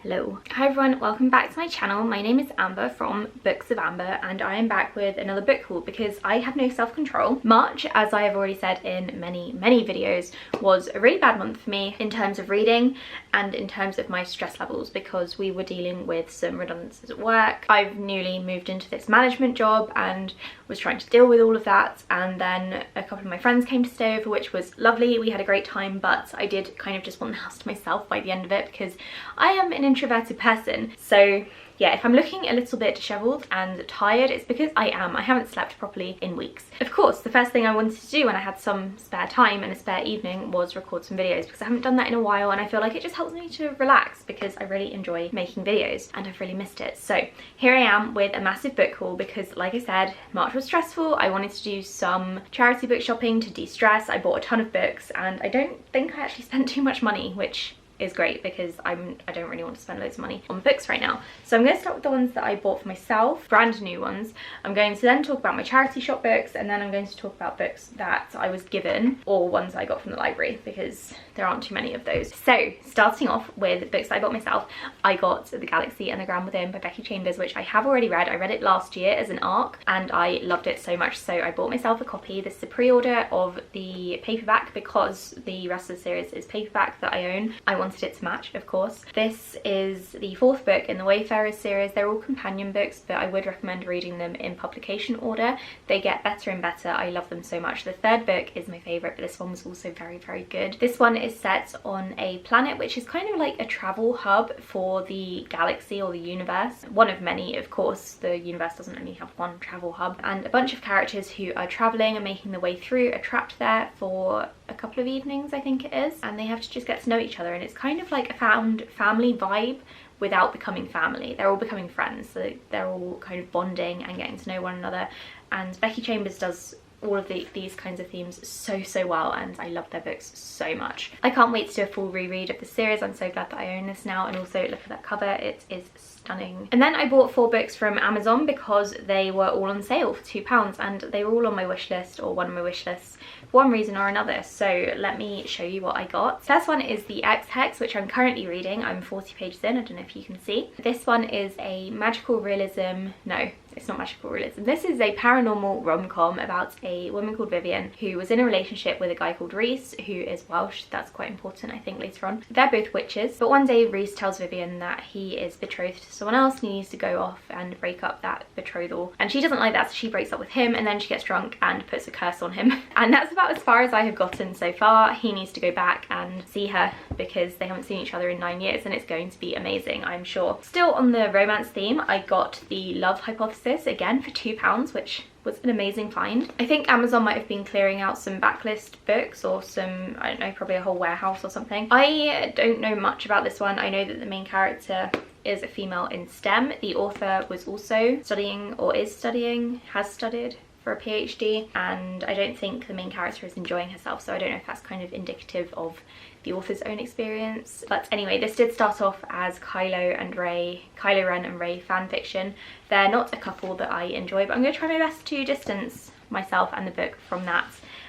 Hello. Hi everyone, welcome back to my channel. My name is Amber from Books of Amber and I am back with another book haul because I have no self-control. March, as I have already said in many videos, was a really bad month for me in terms of reading and in terms of my stress levels because we were dealing with some redundancies at work. I've newly moved into this management job and was trying to deal with all of that, and then a couple of my friends came to stay over, which was lovely. We had a great time, but I did kind of just want the house to myself by the end of it because I am an introverted person. So yeah, if I'm looking a little bit disheveled and tired, it's because I am. I haven't slept properly in weeks. Of course, the first thing I wanted to do when I had some spare time and a spare evening was record some videos because I haven't done that in a while, and I feel like it just helps me to relax because I really enjoy making videos and I've really missed it. So here I am with a massive book haul because, like I said, March was stressful. I wanted to do some charity book shopping to de-stress. I bought a ton of books and I don't think I actually spent too much money, which is great because I don't really want to spend loads of money on books right now. So I'm going to start with the ones that I bought for myself, brand new ones. I'm going to then talk about my charity shop books, and then I'm going to talk about books that I was given or ones I got from the library because there aren't too many of those. So starting off with books that I bought myself, I got The Galaxy and the Grand Within by Becky Chambers, which I have already read. I read it last year as an ARC and I loved it so much, so I bought myself a copy. This is a pre-order of the paperback because the rest of the series is paperback that I own. I wanted it to match, of course. This is the fourth book in the Wayfarers series. They're all companion books, but I would recommend reading them in publication order. They get better and better. I love them so much. The third book is my favourite, but this one was also very good. This one is set on a planet which is kind of like a travel hub for the galaxy or the universe. One of many, of course. The universe doesn't only have one travel hub, and a bunch of characters who are travelling and making their way through are trapped there for a couple of evenings, I think it is, and they have to just get to know each other, and it's kind of like a found family vibe without becoming family. They're all becoming friends, so they're all kind of bonding and getting to know one another, and Becky Chambers does all of these kinds of themes so well, and I love their books so much. I can't wait to do a full reread of the series. I'm so glad that I own this now, and also look at that cover, it is stunning. And then I bought 4 books from Amazon because they were all on sale for £2 and they were all on my wish list, or one of my wish lists, for one reason or another. So let me show you what I got. First one is The Ex-Hex, which I'm currently reading. I'm 40 pages in, I don't know if you can see. This one is a magical realism, no, it's not magical realism. This is a paranormal rom-com about a woman called Vivian who was in a relationship with a guy called Reese, who is Welsh. That's quite important, I think, later on. They're both witches, but one day Reese tells Vivian that he is betrothed to someone else and he needs to go off and break up that betrothal. And she doesn't like that, so she breaks up with him, and then she gets drunk and puts a curse on him. And that's about as far as I have gotten so far. He needs to go back and see her because they haven't seen each other in 9 years, and it's going to be amazing, I'm sure. Still on the romance theme, I got The Love Hypothesis, again for £2, which was an amazing find. I think Amazon might have been clearing out some backlist books or some, I don't know, probably a whole warehouse or something. I don't know much about this one. I know that the main character is a female in STEM. The author was also studying, or is studying, has studied for a PhD, and I don't think the main character is enjoying herself, so I don't know if that's kind of indicative of the author's own experience. But anyway, this did start off as Kylo Ren and Rey fan fiction. They're not a couple that I enjoy, but I'm going to try my best to distance myself and the book from that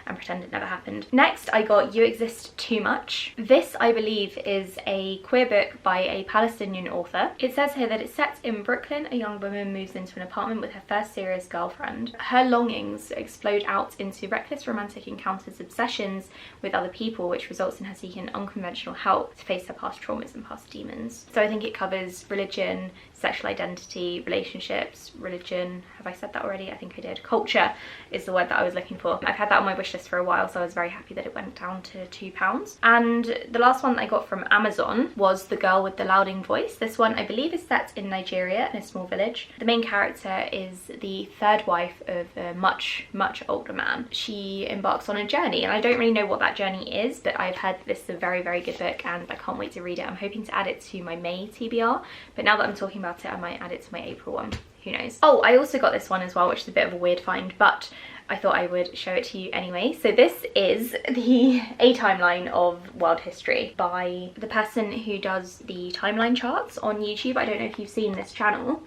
and pretend it never happened. Next, I got You Exist Too Much. This, I believe, is a queer book by a Palestinian author. It says here that it's set in Brooklyn. A young woman moves into an apartment with her first serious girlfriend. Her longings explode out into reckless romantic encounters, obsessions with other people, which results in her seeking unconventional help to face her past traumas and past demons. So I think it covers religion, sexual identity, relationships, religion, have I said that already? I think I did. Culture is the word that I was looking for. I've had that on my wish list for a while, so I was very happy that it went down to £2. And the last one I got from Amazon was The Girl with the Louding Voice. This one I believe is set in Nigeria, in a small village. The main character is the third wife of a much older man. She embarks on a journey, and I don't really know what that journey is, but I've heard this is a very good book and I can't wait to read it. I'm hoping to add it to my May TBR, but now that I'm talking about it, I might add it to my April one. Who knows? Oh, I also got this one as well, which is a bit of a weird find, but I thought I would show it to you anyway. So this is the A Timeline of World History by the person who does the timeline charts on YouTube. I don't know if you've seen this channel,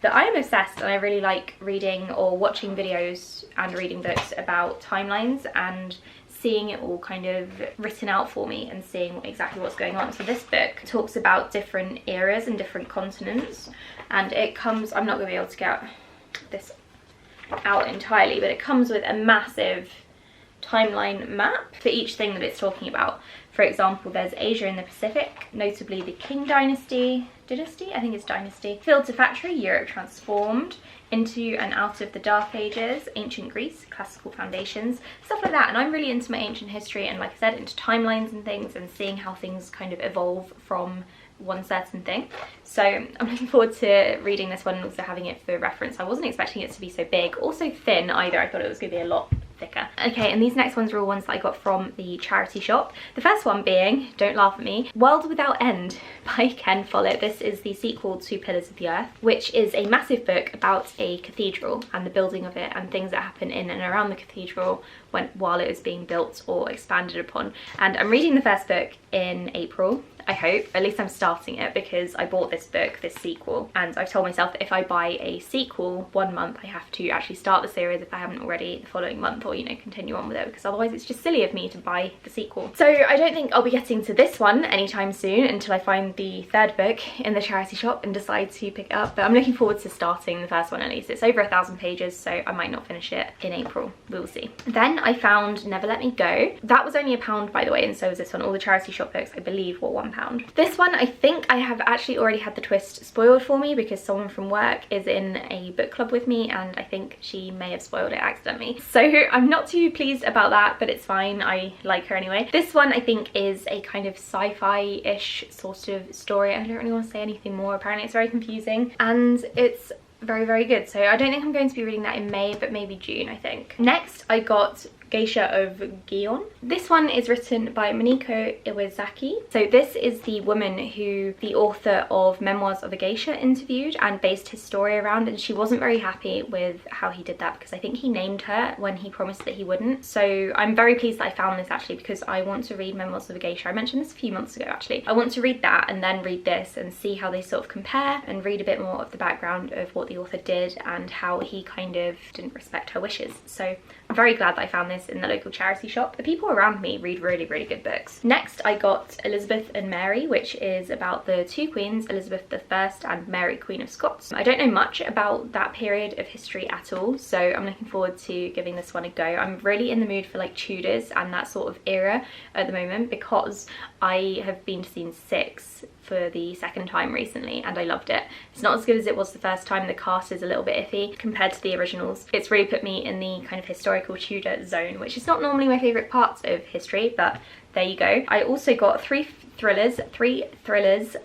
but I am obsessed and I really like reading or watching videos and reading books about timelines and seeing it all kind of written out for me and seeing exactly what's going on. So this book talks about different eras and different continents, and it comes, I'm not going to be able to get this out entirely, but it comes with a massive timeline map for each thing that it's talking about. For example, there's Asia in the Pacific, notably the Qing dynasty, I think it's dynasty, field to factory, Europe transformed, into and out of the Dark Ages, ancient Greece, classical foundations, stuff like that. And I'm really into my ancient history and, like I said, into timelines and things and seeing how things kind of evolve from one certain thing. So I'm looking forward to reading this one and also having it for reference. I wasn't expecting it to be so big, also thin either. I thought it was going to be a lot thicker. Okay, and these next ones are all ones that I got from the charity shop. The first one being, don't laugh at me, World Without End by Ken Follett. This is the sequel to Pillars of the Earth, which is a massive book about a cathedral and the building of it and things that happen in and around the cathedral while it was being built or expanded upon. And I'm reading the first book in April, I hope. At least I'm starting it because I bought this book, this sequel, and I've told myself that if I buy a sequel 1 month, I have to actually start the series if I haven't already the following month, or, you know, continue on with it, because otherwise it's just silly of me to buy the sequel. So I don't think I'll be getting to this one anytime soon until I find the third book in the charity shop and decide to pick it up, but I'm looking forward to starting the first one at least. It's over 1,000 pages, so I might not finish it in April. We'll see. Then I found Never Let Me Go. That was only £1, by the way, and so was this one. All the charity shop books, I believe, were £1. This one, I think I have actually already had the twist spoiled for me because someone from work is in a book club with me and I think she may have spoiled it accidentally. So I'm not too pleased about that, but it's fine. I like her anyway. This one I think is a kind of sci-fi-ish sort of story. I don't really want to say anything more. Apparently it's very confusing and it's very, very good. So I don't think I'm going to be reading that in May, but maybe June, I think. Next, I got Geisha of Gion. This one is written by Minako Iwazaki. So this is the woman who the author of Memoirs of a Geisha interviewed and based his story around, and she wasn't very happy with how he did that because I think he named her when he promised that he wouldn't. So I'm very pleased that I found this actually because I want to read Memoirs of a Geisha. I mentioned this a few months ago actually. I want to read that and then read this and see how they sort of compare and read a bit more of the background of what the author did and how he kind of didn't respect her wishes. So I'm very glad that I found this in the local charity shop. The people around me read really, really good books. Next, I got Elizabeth and Mary, which is about the two queens, Elizabeth I and Mary, Queen of Scots. I don't know much about that period of history at all, so I'm looking forward to giving this one a go. I'm really in the mood for like Tudors and that sort of era at the moment because I have been to scene 6 for the second time recently and I loved it. It's not as good as it was the first time. The cast is a little bit iffy compared to the originals. It's really put me in the kind of historical Tudor zone, which is not normally my favourite parts of history, but there you go. I also got three thrillers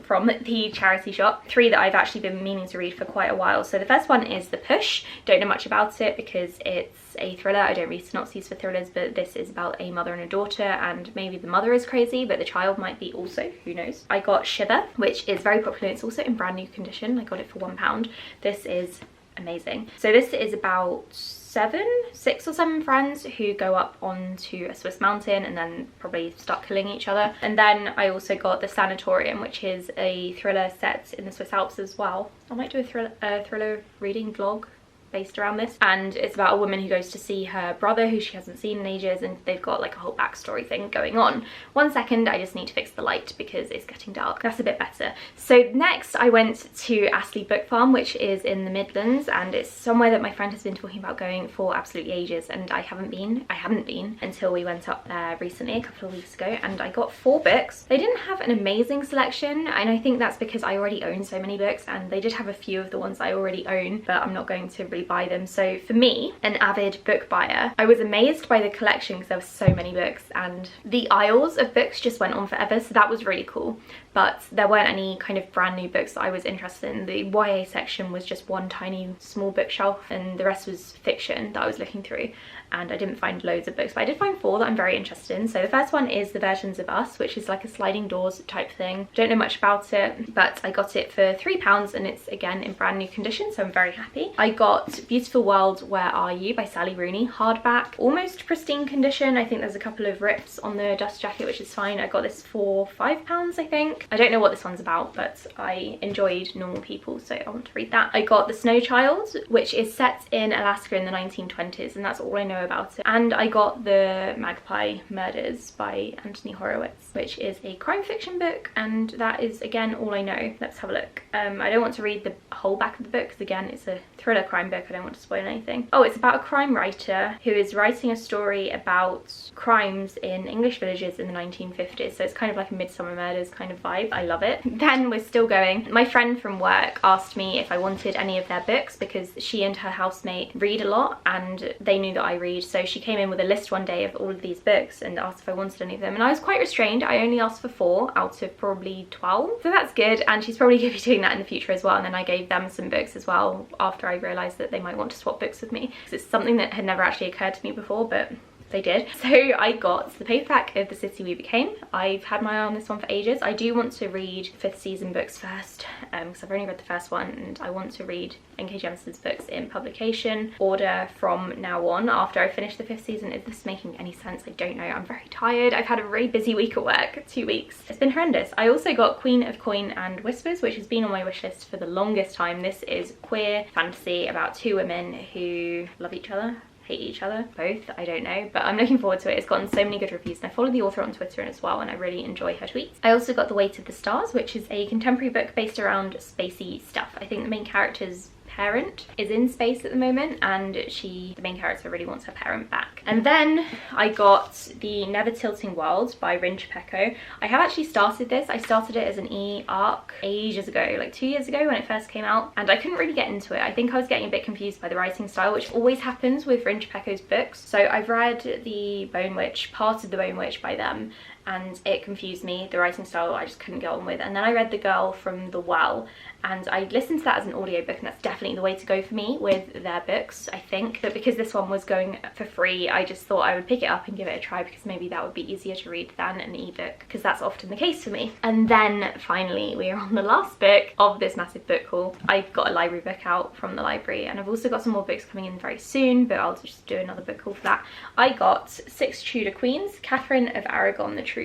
from the charity shop, 3 that I've actually been meaning to read for quite a while. So the first one is The Push. Don't know much about it because it's a thriller. I don't read synopses for thrillers, but this is about a mother and a daughter, and maybe the mother is crazy but the child might be also, who knows. I got Shiver, which is very popular. It's also in brand new condition. I got it for £1. This is amazing. So this is about 6 or 7 friends who go up onto a Swiss mountain and then probably start killing each other. And then I also got The Sanatorium, which is a thriller set in the Swiss Alps as well. I might do a thriller reading vlog based around this, and it's about a woman who goes to see her brother who she hasn't seen in ages, and they've got like a whole backstory thing going on. 1 second, I just need to fix the light because it's getting dark. That's a bit better. So next I went to Astley Book Farm, which is in the Midlands, and it's somewhere that my friend has been talking about going for absolutely ages, and I haven't been until we went up there recently a couple of weeks ago, and I got 4 books. They didn't have an amazing selection, and I think that's because I already own so many books, and they did have a few of the ones I already own, but I'm not going to buy them. So for me, an avid book buyer, I was amazed by the collection because there were so many books, and the aisles of books just went on forever, so that was really cool. But there weren't any kind of brand new books that I was interested in. The YA section was just one tiny small bookshelf and the rest was fiction that I was looking through, and I didn't find loads of books, but I did find 4 that I'm very interested in. So the first one is The Versions of Us, which is like a sliding doors type thing. Don't know much about it, but I got it for £3 and it's again in brand new condition, so I'm very happy. I got Beautiful World, Where Are You by Sally Rooney, hardback, almost pristine condition. I think there's a couple of rips on the dust jacket, which is fine. I got this for £5, I think. I don't know what this one's about, but I enjoyed Normal People, so I want to read that. I got The Snow Child, which is set in Alaska in the 1920s, and that's all I know about it. And I got The Magpie Murders by Anthony Horowitz, which is a crime fiction book, and that is again all I know. Let's have a look. I don't want to read the whole back of the book because again it's a thriller crime book. I don't want to spoil anything. Oh, it's about a crime writer who is writing a story about crimes in English villages in the 1950s, so it's kind of like a Midsummer Murders kind of vibe. I love it. Then we're still going. My friend from work asked me if I wanted any of their books because she and her housemate read a lot and they knew that I read, so she came in with a list one day of all of these books and asked if I wanted any of them, and I was quite restrained. I only asked for 4 out of probably 12, so that's good, and she's probably going to be doing that in the future as well. And then I gave them some books as well after I realised that they might want to swap books with me, because it's something that had never actually occurred to me before, but they did. So I got the paperback of The City We Became. I've had my eye on this one for ages. I do want to read 5th season books first, because I've only read the first one, and I want to read N.K. Jemisin's books in publication order from now on after I finish the 5th season. Is this making any sense? I don't know. I'm very tired. I've had a really busy week at work, 2 weeks. It's been horrendous. I also got Queen of Coin and Whispers, which has been on my wish list for the longest time. This is queer fantasy about 2 women who love each other, hate each other, both, I don't know, but I'm looking forward to it. It's gotten so many good reviews, and I follow the author on Twitter as well, and I really enjoy her tweets. I also got The Weight of the Stars, which is a contemporary book based around spacey stuff. I think the main character's parent is in space at the moment, and the main character really wants her parent back. And then I got The Never Tilting World by Rin Chupeco. I have actually started this. I started it as an e-arc ages ago, like 2 years ago when it first came out, and I couldn't really get into it. I think I was getting a bit confused by the writing style, which always happens with Rin Chupeco's books. So I've read The Bone Witch, part of The Bone Witch by them, and it confused me. The writing style I just couldn't get on with. And then I read The Girl from the Well, and I listened to that as an audiobook, and that's definitely the way to go for me with their books, I think. But because this one was going for free, I just thought I would pick it up and give it a try, because maybe that would be easier to read than an ebook, because that's often the case for me. And then finally we are on the last book of this massive book haul. I got a library book out from the library, and I've also got some more books coming in very soon, but I'll just do another book haul for that. I got 6 Tudor Queens, Catherine of Aragon, the True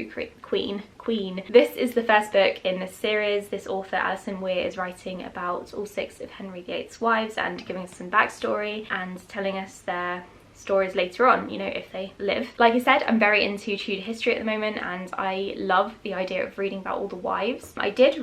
Queen. This is the first book in this series. This author, Alison Weir, is writing about all 6 of Henry VIII's wives and giving us some backstory and telling us their stories later on, you know, if they live. Like I said, I'm very into Tudor history at the moment, and I love the idea of reading about all the wives. I did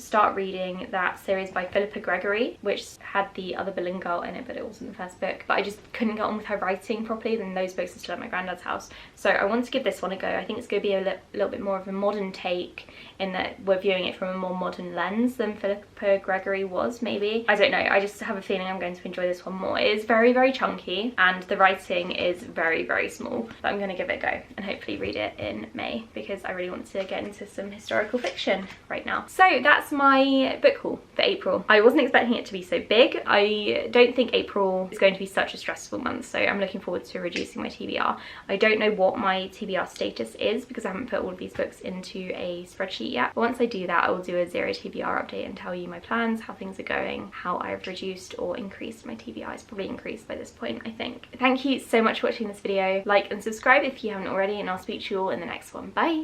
start reading that series by Philippa Gregory, which had the other Boleyn girl in it, but it wasn't the first book. But I just couldn't get on with her writing properly, then those books are still at my granddad's house. So I want to give this one a go. I think it's going to be a little bit more of a modern take, in that we're viewing it from a more modern lens than Philippa Gregory was, maybe. I don't know, I just have a feeling I'm going to enjoy this one more. It is very, very chunky, and the writing is very, very small, but I'm going to give it a go and hopefully read it in May, because I really want to get into some historical fiction right now. So that's my book haul for April. I wasn't expecting it to be so big. I don't think April is going to be such a stressful month, so I'm looking forward to reducing my TBR. I don't know what my TBR status is, because I haven't put all of these books into a spreadsheet yet. But once I do that, I will do a zero TBR update and tell you my plans, how things are going, how I've reduced or increased my TBR. It's probably increased by this point, I think. Thank you so much for watching this video. Like and subscribe if you haven't already, and I'll speak to you all in the next one. Bye!